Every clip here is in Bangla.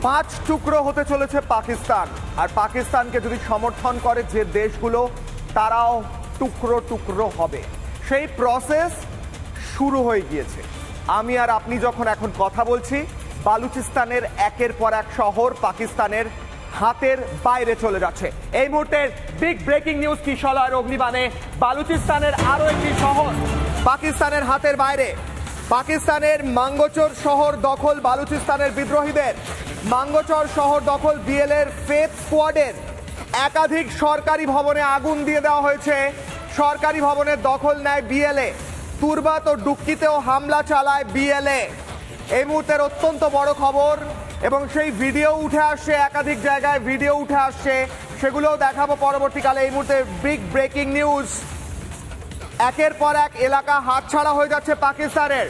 পাঁচ টুকরো হতে চলেছে পাকিস্তান, আর পাকিস্তানকে যদি সমর্থন করে যে দেশগুলো তারাও টুকরো টুকরো হবে। সেই প্রসেস শুরু হয়ে গিয়েছে। আমি আর আপনি যখন এখন কথা বলছি, বালুচিস্তানের একের পর এক শহর পাকিস্তানের হাতের বাইরে চলে যাচ্ছে। এই মুহূর্তের বিগ ব্রেকিং নিউজ, কিশলয়ের অগ্নিবাণে বালুচিস্তানের আরো একটি শহর পাকিস্তানের হাতের বাইরে। পাকিস্তানের মাঙ্গোচর শহর দখল বালুচিস্তানের বিদ্রোহীদের। মাঙ্গোচর শহর দখল বিএলএর ফেথ স্কোয়াডের। একাধিক সরকারি ভবনে আগুন দিয়ে দেওয়া হয়েছে। সরকারি ভবনের দখল নেয় বিএলএ। তুরবাত ও ডুক্কিতেও হামলা চালায় বিএলএ। এই মুহূর্তের অত্যন্ত বড় খবর, এবং সেই ভিডিও উঠে আসছে, একাধিক জায়গায় ভিডিও উঠে আসছে, সেগুলোও দেখাবো পরবর্তীকালে। এই মুহূর্তে বিগ ব্রেকিং নিউজ, একের পর এক এলাকা হাতছাড়া হয়ে যাচ্ছে পাকিস্তানের।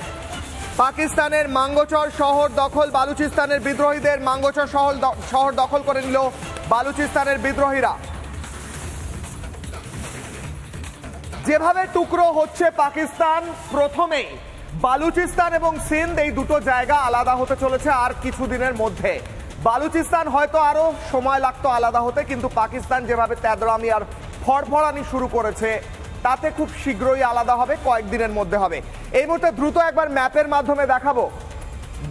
পাকিস্তানের মাঙ্গোচর শহর দখল বালুচিস্তানের বিদ্রোহীদের। মাঙ্গোচর শহর দখল করে নিল বালুচিস্তানের বিদ্রোহীরা। যেভাবে টুকরো হচ্ছে পাকিস্তান, প্রথমেই বালুচিস্তান এবং সিন্ধ এই দুটো জায়গা আলাদা হতে চলেছে আর কিছুদিনের মধ্যে। বালুচিস্তান হয়তো আরো সময় লাগতো আলাদা হতে, কিন্তু পাকিস্তান যেভাবে তেদরামি আর ফড়ফড়ানি শুরু করেছে, তাতে খুব শীঘ্রই আলাদা হবে, কয়েকদিনের মধ্যে হবে। এই মুহূর্তে দ্রুত একবার ম্যাপের মাধ্যমে দেখাবো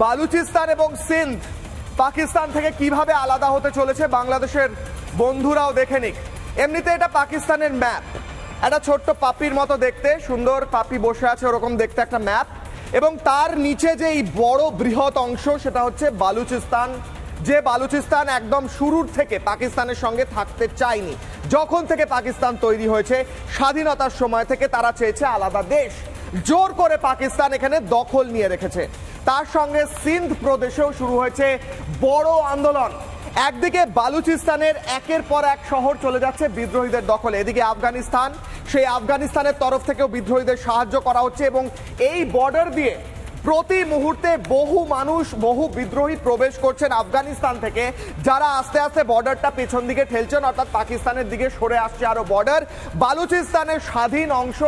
বালুচিস্তান এবং সিন্ধ পাকিস্তান থেকে কিভাবে আলাদা হতে চলেছে। বাংলাদেশের বন্ধুরাও দেখে নিক। এমনিতে এটা পাকিস্তানের ম্যাপ, একটা ছোট্ট পাপির মতো দেখতে, সুন্দর পাপি বসে আছে ওরকম দেখতে একটা ম্যাপ, এবং তার নিচে যে এই বড় বৃহৎ অংশ সেটা হচ্ছে বালুচিস্তান। যে বালুচিস্তান একদম শুরুর থেকে পাকিস্তানের সঙ্গে থাকতে চায়নি। যখন থেকে পাকিস্তান তৈরি হয়েছে, স্বাধীনতার সময় থেকে তারা চেয়েছে আলাদা দেশ। জোর করে পাকিস্তান এখানে দখল নিয়ে রেখেছে। তার সঙ্গে সিন্ধ প্রদেশেও শুরু হয়েছে বড় আন্দোলন। একদিকে বালুচিস্তানের একের পর এক শহর চলে যাচ্ছে বিদ্রোহীদের দখলে, এদিকে আফগানিস্তান, সেই আফগানিস্তানের তরফ থেকেও বিদ্রোহীদের সাহায্য করা হচ্ছে, এবং এই বর্ডার দিয়ে প্রতি মুহূর্তে বহু মানুষ, বহু বিদ্রোহী প্রবেশ করছেন আফগানিস্তান থেকে, যারা আস্তে আস্তে বর্ডারটা পেছন দিকে ঠেলছেন, অর্থাৎ পাকিস্তানের দিকে সরে আসছে আরো বর্ডার। বালুচিস্তানের স্বাধীন অংশ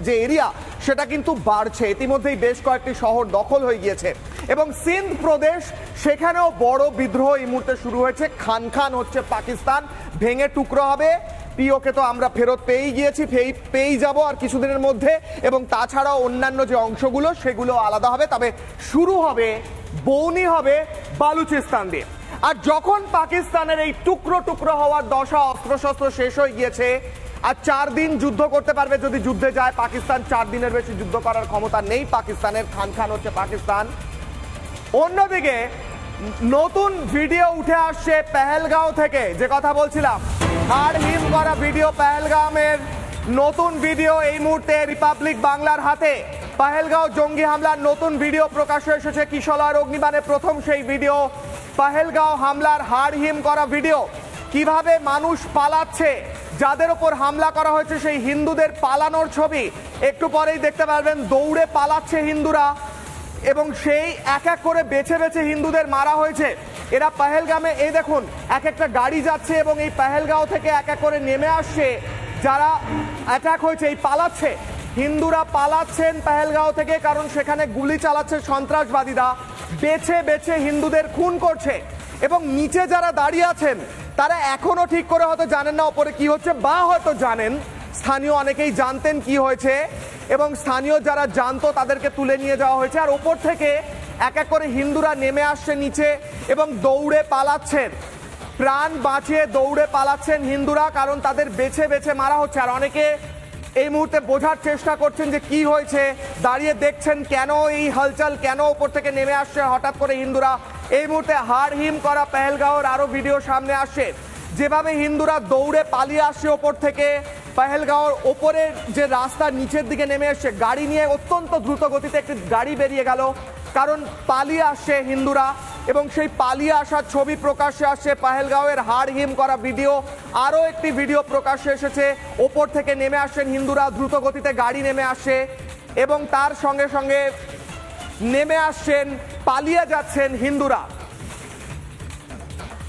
যে এরিয়া, সেটা কিন্তু বাড়ছে। ইতিমধ্যেই বেশ কয়েকটি শহর দখল হয়ে গিয়েছে, এবং সিন্ধ প্রদেশ, সেখানেও বড় বিদ্রোহ এই মুহূর্তে শুরু হয়েছে। খান খান হচ্ছে পাকিস্তান, ভেঙে টুকরো হবে। পিওকে তো আমরা ফেরত পেয়েই গিয়েছি, পেয়েই যাব আর কিছুদিনের মধ্যে, এবং তাছাড়াও অন্যান্য যে অংশগুলো সেগুলো আলাদা হবে। তবে শুরু হবে, বৌনি হবে বালুচিস্তান দিয়ে। আর যখন পাকিস্তানের এই টুকরো টুকরো হওয়ার দশা, অস্ত্রশস্ত্র শেষ হয়ে গিয়েছে, আর 4 দিন যুদ্ধ করতে পারবে যদি যুদ্ধে যায় পাকিস্তান, 4 দিনের বেশি যুদ্ধ করার ক্ষমতা নেই পাকিস্তানের। খান খান হচ্ছে পাকিস্তান। অন্যদিকে নতুন ভিডিও উঠে আসছে পেহেলগাঁও থেকে, যে কথা বলছিলাম, হাড় হিম করা ভিডিও পেহেলগাঁওয়ের নতুন ভিডিও এই মুহূর্তে রিপাবলিক বাংলার হাতে। পেহেলগাঁও জঙ্গি হামলার নতুন ভিডিও প্রকাশ্যে এসেছে। কিশলয়ের অগ্নিবাণে প্রথম সেই ভিডিও, পেহেলগাঁও হামলার হাড় হিম করা ভিডিও। কিভাবে মানুষ পালাচ্ছে, যাদের ওপর হামলা করা হয়েছে সেই হিন্দুদের পালানোর ছবি একটু পরেই দেখতে পারবেন। দৌড়ে পালাচ্ছে হিন্দুরা, এবং সেই এক এক করে বেছে বেছে হিন্দুদের মারা হয়েছে। এরা পেহেলগামে, এই দেখুন এক একটা গাড়ি যাচ্ছে, এবং এই পেহেলগাঁও থেকে এক এক করে নেমে আসছে যারা অ্যাটাক হয়েছে, এই পালাচ্ছে হিন্দুরা, পালাচ্ছেন পেহেলগাঁও থেকে, কারণ সেখানে গুলি চালাচ্ছে সন্ত্রাসবাদীরা, বেছে বেছে হিন্দুদের খুন করছে। এবং নিচে যারা দাঁড়িয়ে আছেন তারা এখনো ঠিক করে হয়তো জানেন না ওপরে কি হচ্ছে, বা হয়তো জানেন, স্থানীয় অনেকেই জানতেন কি হয়েছে, এবং স্থানীয় যারা জানতো তাদেরকে তুলে নিয়ে যাওয়া হয়েছে। আর ওপর থেকে এক এক করে হিন্দুরা নেমে আসছে নিচে, এবং দৌড়ে পালাচ্ছেন, প্রাণ বাঁচিয়ে দৌড়ে পালাচ্ছেন হিন্দুরা, কারণ তাদের বেছে বেছে মারা হচ্ছে। আর অনেকে এই মুহূর্তে বোঝার চেষ্টা করছেন যে কি হয়েছে, দাঁড়িয়ে দেখছেন কেন এই হালচাল, কেন ওপর থেকে নেমে আসছে হঠাৎ করে হিন্দুরা। এই মুহূর্তে হাড় হিম করা পেহেলগাঁওর আরো ভিডিও সামনে আসছে, যেভাবে হিন্দুরা দৌড়ে পালিয়ে আসছে ওপর থেকে। পেহেলগাঁওর ওপরের যে রাস্তা নিচের দিকে নেমে আসছে, গাড়ি নিয়ে অত্যন্ত দ্রুত গতিতে একটি গাড়ি বেরিয়ে গেল, কারণ পালিয়ে আসছে হিন্দুরা, এবং সেই পালিয়ে আসার ছবি প্রকাশ্যে আসছে। পেহেলগাঁওয়ের হাড় হিম করা ভিডিও, আরও একটি ভিডিও প্রকাশ্যে এসেছে। ওপর থেকে নেমে আসছেন হিন্দুরা, দ্রুত গতিতে গাড়ি নেমে আসছে, এবং তার সঙ্গে সঙ্গে নেমে আসছেন, পালিয়ে যাচ্ছেন হিন্দুরা।